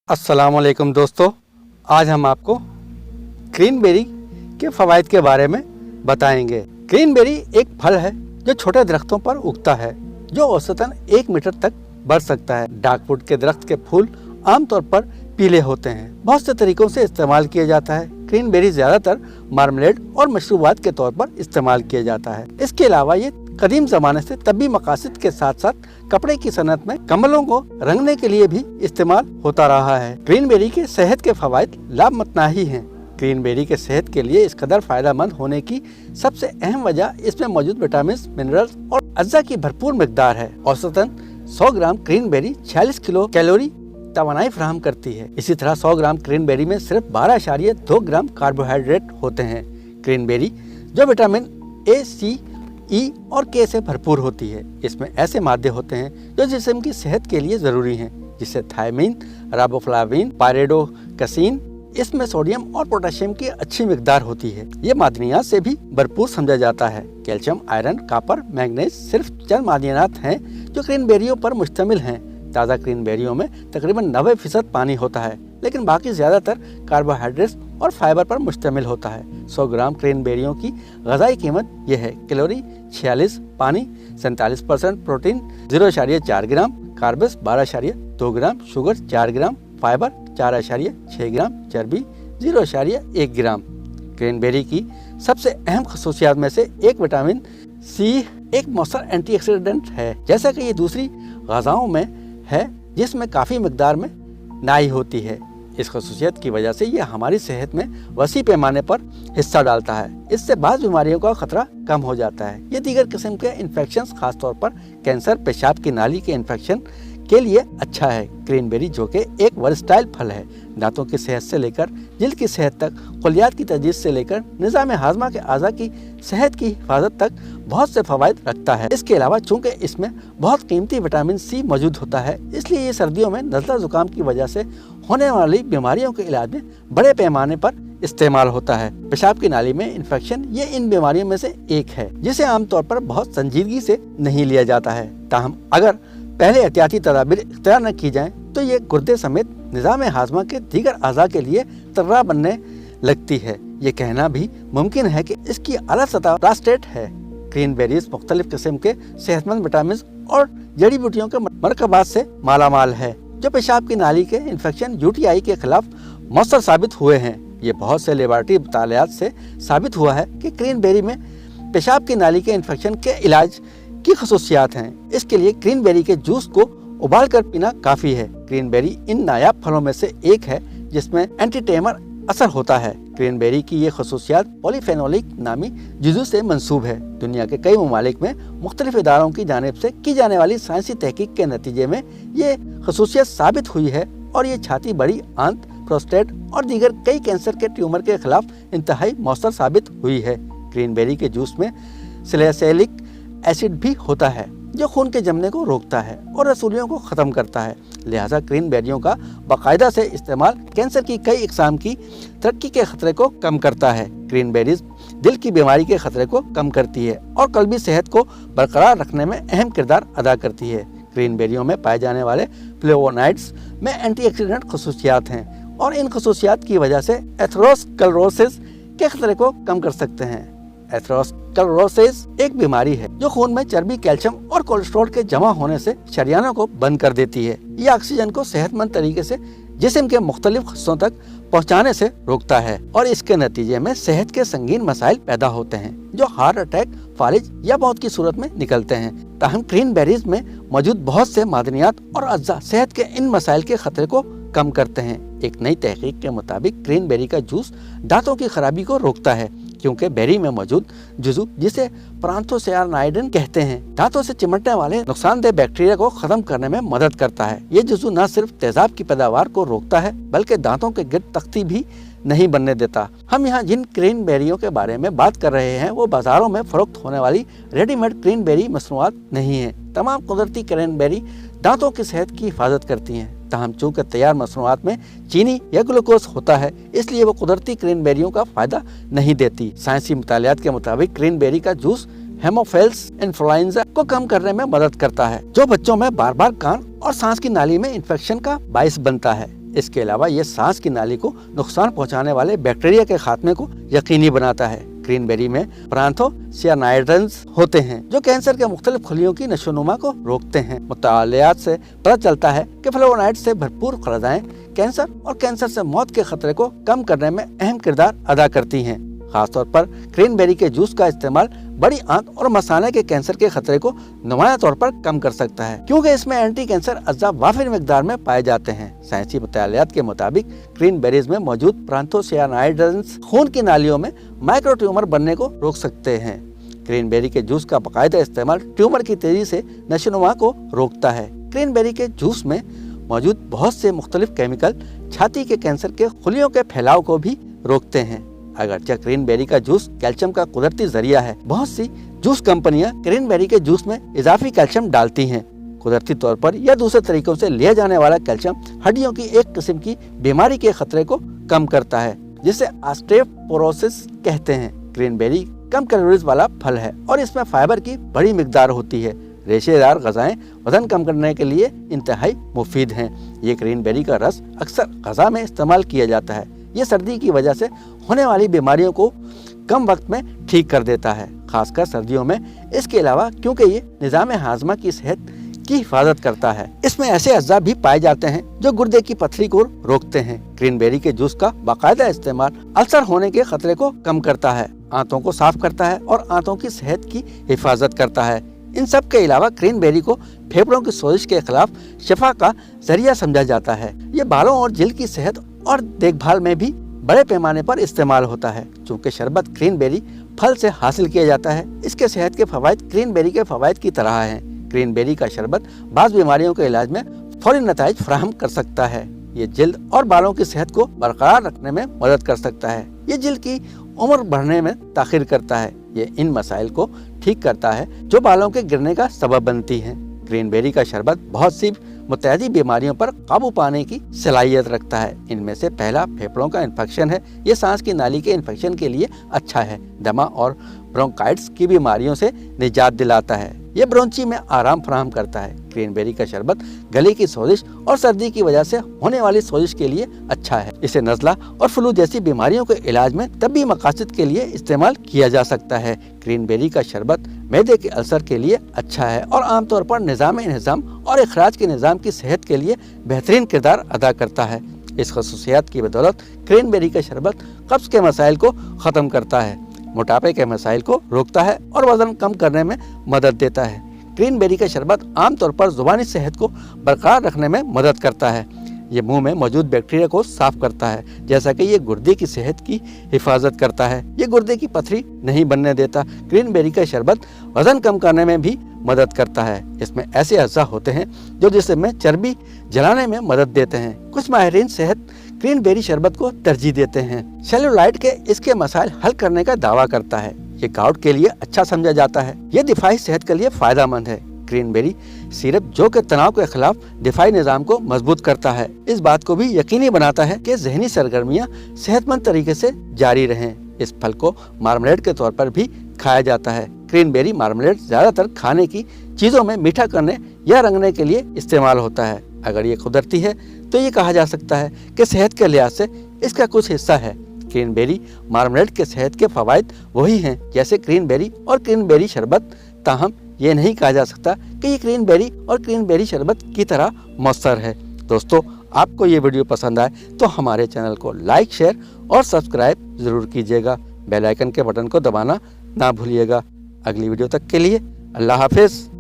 अस्सलाम वालेकुम दोस्तों, आज हम आपको क्रेनबेरी के फ़वाइद के बारे में बताएंगे। क्रेनबेरी एक फल है जो छोटे दरख्तों पर उगता है, जो औसतन 1 मीटर तक बढ़ सकता है। डार्कवुड के दरख्त के फूल आमतौर पर पीले होते हैं। बहुत से तरीकों से इस्तेमाल किया जाता है। क्रेनबेरी ज्यादातर मार्मलेड और मशरूबात के तौर पर इस्तेमाल किया जाता है। इसके अलावा ये कदीम जमाने से तबी मकासद के साथ साथ कपड़े की सनत में कम्बलों को रंगने के लिए भी इस्तेमाल होता रहा है। क्रेनबेरी के सेहत के फवाइद लामतनाही हैं। क्रेनबेरी के सेहत के लिए इस कदर फायदेमंद होने की सबसे अहम वजह इसमें मौजूद विटामिन, मिनरल्स और अज्जा की भरपूर मिकदार है। औसतन 100 ग्राम क्रेनबेरी 46 किलो कैलोरी तवानाई फराहम करती है। इसी तरह 100 ग्राम क्रेनबेरी में सिर्फ 12.2 ग्राम कार्बोहाइड्रेट होते हैं। क्रेनबेरी जो विटामिन ए, सी, ई और के से भरपूर होती है। इसमें ऐसे मादे होते हैं जो जिस्म की सेहत के लिए जरूरी हैं, जिससे थायमीन, राइबोफ्लाविन, पायरिडोक्सिन। इसमें सोडियम और पोटेशियम की अच्छी मिकदार होती है। ये मादनियात से भी भरपूर समझा जाता है। कैल्शियम, आयरन, कापर, मैग्नीज सिर्फ चंद मादनियात हैं जो क्रेनबेरियों पर मुश्तमिल हैं। ताज़ा क्रेनबेरियों में तकरीबन 90% पानी होता है, लेकिन बाकी ज्यादातर कार्बोहाइड्रेट्स और फाइबर पर मुश्तमिल होता है। 100 ग्राम क्रेनबेरियों की गज़ाई कीमत यह है: कैलोरी 46, पानी 47%, प्रोटीन 0.4 ग्राम, कार्ब्स 12.2 ग्राम, शुगर 4 ग्राम, फाइबर 4.6 ग्राम, चर्बी 0.1 ग्राम। क्रेनबेरी की सबसे अहम खसूसियात में से एक विटामिन सी एक मौसर एंटीऑक्सीडेंट है। जैसा कि ये दूसरी गज़ाओं में है जिसमें काफ़ी मिकदार में नाई होती है। इस खसूसियत की वजह से ये हमारी सेहत में वसी पैमाने पर हिस्सा डालता है। इससे बाज़ बीमारियों का खतरा कम हो जाता है। ये दीगर किस्म के इन्फेक्शंस, खासतौर पर कैंसर, पेशाब की नाली के इन्फेक्शन के लिए अच्छा है। क्रेनबेरी जो कि एक वर्सटाइल फल है, दांतों की सेहत से लेकर जिल्द की सेहत तक, कुलियात की तजदीद से लेकर निज़ाम हाजमा के आज़ा की सेहत की हिफाजत तक बहुत से फवाइद रखता है। इसके अलावा चूँकि इसमें बहुत कीमती विटामिन सी मौजूद होता है, इसलिए ये सर्दियों में नज़ला ज़ुकाम की वजह से होने वाली बीमारियों के इलाज में बड़े पैमाने पर इस्तेमाल होता है। पेशाब की नाली में इन्फेक्शन ये इन बीमारियों में से एक है जिसे आमतौर पर बहुत संजीदगी से नहीं लिया जाता है। ताहम अगर पहले एहतियाती तदाबीर इख्तियार न की जाएं तो ये गुर्दे समेत निज़ाम हाजमा के दीगर अज़ा के लिए तर्रा बनने लगती है। ये कहना भी मुमकिन है कि इसकी आला सतह प्रोस्टेट है। क्रेनबेरीज मुख्तलिफ किस्म के सेहतमंद विटामिन और जड़ी बूटियों के मरकबात से मालामाल है, जो पेशाब की नाली के इन्फेक्शन UTI के खिलाफ मौसर साबित हुए हैं। ये बहुत से लेबॉरेटरी मुतालियात से साबित हुआ है कि क्रेनबेरी में पेशाब की नाली के इन्फेक्शन के इलाज की खसूसियात हैं। इसके लिए क्रेनबेरी के जूस को उबाल कर पीना काफी है। क्रेनबेरी इन नायाब फलों में से एक है जिसमें एंटीटेमर असर होता है। क्रेनबेरी की ये खसूसियात पॉलीफेनोलिक नामी जुज़ू से मंसूब है। दुनिया के कई ममालिक में मुख्तलिफ इदारों की जानिब से की जाने वाली साइंसी तहकीक के नतीजे में ये खसूसियत साबित हुई है और ये छाती, बड़ी आंत, प्रोस्टेट और दीगर कई कैंसर के ट्यूमर के खिलाफ इंतहाई मौसर साबित हुई है। क्रेनबेरी के जूस में सैलिसिलिक एसिड भी होता है जो खून के जमने को रोकता है और रसूलियों को ख़त्म करता है। लिहाजा क्रेनबेरियों का बाकायदा से इस्तेमाल कैंसर की कई इकसाम की तरक्की के खतरे को कम करता है। क्रेनबेरीज दिल की बीमारी के खतरे को कम करती है और कल्बी सेहत को बरकरार रखने में अहम किरदार अदा करती है। क्रेनबेरियों में पाए जाने वाले फ्लेवोनाइड्स में एंटीऑक्सीडेंट खसूसियात हैं और इन खसूसियात की वजह से एथेरोस्क्लेरोसिस के खतरे को कम कर सकते हैं। एथेरोस्क्लेरोसिस एक बीमारी है जो खून में चर्बी, कैल्शियम और कोलेस्ट्रॉल के जमा होने से शरियानों को बंद कर देती है। ये ऑक्सीजन को सेहतमंद तरीके से जिस्म के मुख्तलिफ हिस्सों तक पहुंचाने से रोकता है और इसके नतीजे में सेहत के संगीन मसाइल पैदा होते हैं जो हार्ट अटैक, फालिज या मौत की सूरत में निकलते हैं। ताहम क्रेनबेरीज में मौजूद बहुत से मादनियात और अज्जा सेहत के इन मसाइल के खतरे को कम करते हैं। एक नई तहकीक के मुताबिक क्रेनबेरी का जूस दांतों की खराबी को रोकता है, क्योंकि बेरी में मौजूद जुज़ू, जिसे प्रांथोसायनाइडिन कहते हैं, दांतों से चिमटने वाले नुकसानदेह बैक्टीरिया को खत्म करने में मदद करता है। ये जुज़ू न सिर्फ तेजाब की पैदावार को रोकता है बल्कि दांतों के गिर्द तख्ती भी नहीं बनने देता। हम यहाँ जिन क्रेनबेरियों के बारे में बात कर रहे हैं वो बाजारों में फरोख्त होने वाली रेडीमेड क्रेनबेरी मसनूआत नहीं है। तमाम कुदरती क्रेनबेरी दांतों की सेहत की हिफाजत करती हैं। ताहम चूँकि तैयार मसनूआत में चीनी या ग्लूकोज होता है, इसलिए वो कुदरती क्रेनबेरियों का फायदा नहीं देती। साइंसी मुतालियात के मुताबिक क्रेनबेरी का जूस हेमोफिल्स इन्फ्लुएंजा को कम करने में मदद करता है, जो बच्चों में बार बार कान और सांस की नाली में इन्फेक्शन का बायस बनता है। इसके अलावा ये सांस की नाली को नुकसान पहुंचाने वाले बैक्टीरिया के खात्मे को यकीनी बनाता है। क्रीनबेरी में प्रोएंथोसियानाइड्स होते हैं जो कैंसर के मुख्तलिफ खुलियों की नशोनुमा को रोकते हैं। मुतालियात से पता चलता है कि फ्लेवोनॉइड से भरपूर ग़िज़ाएं कैंसर और कैंसर से मौत के खतरे को कम करने में अहम किरदार अदा करती हैं। खासतौर पर क्रीनबेरी के जूस का इस्तेमाल बड़ी आंत और मसाने के कैंसर के खतरे को नुमाया तौर पर कम कर सकता है, क्योंकि इसमें एंटी कैंसर अज्जा वाफिर मिकदार में पाए जाते हैं। साइंसी मुतालियात के मुताबिक क्रीनबेरीज में मौजूद प्रोएंथोसियानाइड्स खून की नालियों में माइक्रो ट्यूमर बनने को रोक सकते हैं। क्रीनबेरी के जूस का बाकायदा इस्तेमाल ट्यूमर की तेजी से नशोनुमा को रोकता है। क्रीनबेरी के जूस में मौजूद बहुत से मुख्तलिफ केमिकल छाती के कैंसर के खुलियों के फैलाव को भी रोकते हैं। अगरचे क्रीनबेरी का जूस कैल्शियम का कुदरती जरिया है, बहुत सी जूस कंपनियां क्रीनबेरी के जूस में इजाफी कैल्शियम डालती हैं। कुदरती तौर पर या दूसरे तरीकों से लिया जाने वाला कैल्शियम हड्डियों की एक किस्म की बीमारी के खतरे को कम करता है, जिसे ऑस्टियोपोरोसिस कहते हैं। क्रीनबेरी कम कैलोरीज वाला फल है और इसमें फाइबर की बड़ी मिकदार होती है। रेशेदार ग़िज़ाएं वजन कम करने के लिए इंतहाई मुफीद हैं। ये क्रीनबेरी का रस अक्सर ग़िज़ा में इस्तेमाल किया जाता है। ये सर्दी की वजह से होने वाली बीमारियों को कम वक्त में ठीक कर देता है, खासकर सर्दियों में। इसके अलावा क्योंकि ये निज़ाम हाजमा की सेहत की हिफाजत करता है, इसमें ऐसे अज्जा भी पाए जाते हैं जो गुर्दे की पथरी को रोकते हैं। क्रीनबेरी के जूस का बाकायदा इस्तेमाल अल्सर होने के खतरे को कम करता है, आंतों को साफ करता है और आंतों की सेहत की हिफाजत करता है। इन सब के अलावा क्रीनबेरी को फेफड़ों की सोजिश के खिलाफ शफा का जरिया समझा जाता है। ये बालों और जिल्द की सेहत और देखभाल में भी बड़े पैमाने पर इस्तेमाल होता है। चूँकि शरबत क्रीनबेरी फल से हासिल किया जाता है, इसके सेहत के फवायद क्रीनबेरी के फवायद की तरह हैं। क्रीनबेरी का शरबत बाज़ बीमारियों के इलाज में फौरी नताइज फराहम कर सकता है। ये जिल्द और बालों की सेहत को बरकरार रखने में मदद कर सकता है। ये जिल्द की उम्र बढ़ने में ताख़ीर करता है। ये इन मसाइल को ठीक करता है जो बालों के गिरने का सबब बनती हैं। क्रीनबेरी का शरबत बहुत सी मुतअद्दिद बीमारियों पर काबू पाने की सलाहियत रखता है। इनमें से पहला फेफड़ों का इन्फेक्शन है। ये सांस की नाली के इन्फेक्शन के लिए अच्छा है। दमा और ब्रोंकाइटिस की बीमारियों से निजात दिलाता है। ये ब्रोंची में आराम फराहम करता है। क्रीनबेरी का शरबत गले की सोजिश और सर्दी की वजह से होने वाली सोजिश के लिए अच्छा है। इसे नज़ला और फ्लू जैसी बीमारियों के इलाज में तबी मकासद के लिए इस्तेमाल किया जा सकता है। क्रीनबेरी का शरबत मैदे के अल्सर के लिए अच्छा है और आमतौर पर निज़ाम और इखराज के निज़ाम की सेहत के लिए बेहतरीन किरदार अदा करता है। इस खसूसियात की बदौलत क्रीनबेरी का शरबत कब्ज़ के मसाइल को ख़त्म करता है, मोटापे के मसाइल को रोकता है और वजन कम करने में मदद देता है। क्रीनबेरी का शरबत आमतौर पर ज़ुबानी सेहत को बरकरार रखने में मदद करता है। ये मुंह में मौजूद बैक्टीरिया को साफ करता है, जैसा कि ये गुर्दे की सेहत की हिफाजत करता है। ये गुर्दे की पथरी नहीं बनने देता। क्रीनबेरी का शरबत वजन कम करने में भी मदद करता है। इसमें ऐसे अज्जा होते हैं जो जिस्म में चर्बी जलाने में मदद देते हैं। कुछ माहिरीन सेहत क्रीनबेरी शरबत को तरजीह देते हैं। सेलुलाइट के इसके मसाइल हल करने का दावा करता है। ये गाउट के लिए अच्छा समझा जाता है। ये दिफाई सेहत के लिए फायदेमंद है। क्रीनबेरी सिरप जो कि तनाव के खिलाफ दिफाई निज़ाम को मजबूत करता है, इस बात को भी यकीनी बनाता है कि जहनी सरगर्मियाँ सेहतमंद तरीके से जारी रहें। इस फल को मार्मलेड के तौर पर भी खाया जाता है। क्रीनबेरी मार्मलेड ज्यादातर खाने की चीज़ों में मीठा करने या रंगने के लिए इस्तेमाल होता है। अगर ये कुदरती है तो ये कहा जा सकता है कि सेहत के लिहाज से इसका कुछ हिस्सा है। क्रीनबेरी मार्मलेड के सेहत के फवायद वही हैं जैसे क्रीनबेरी और क्रीनबेरी शरबत, ताहम ये नहीं कहा जा सकता कि ये क्रीनबेरी और क्रीनबेरी शरबत की तरह मौसर है। दोस्तों, आपको ये वीडियो पसंद आए तो हमारे चैनल को लाइक, शेयर और सब्सक्राइब ज़रूर कीजिएगा। बेल आइकन के बटन को दबाना ना भूलिएगा। अगली वीडियो तक के लिए अल्लाह हाफिज़।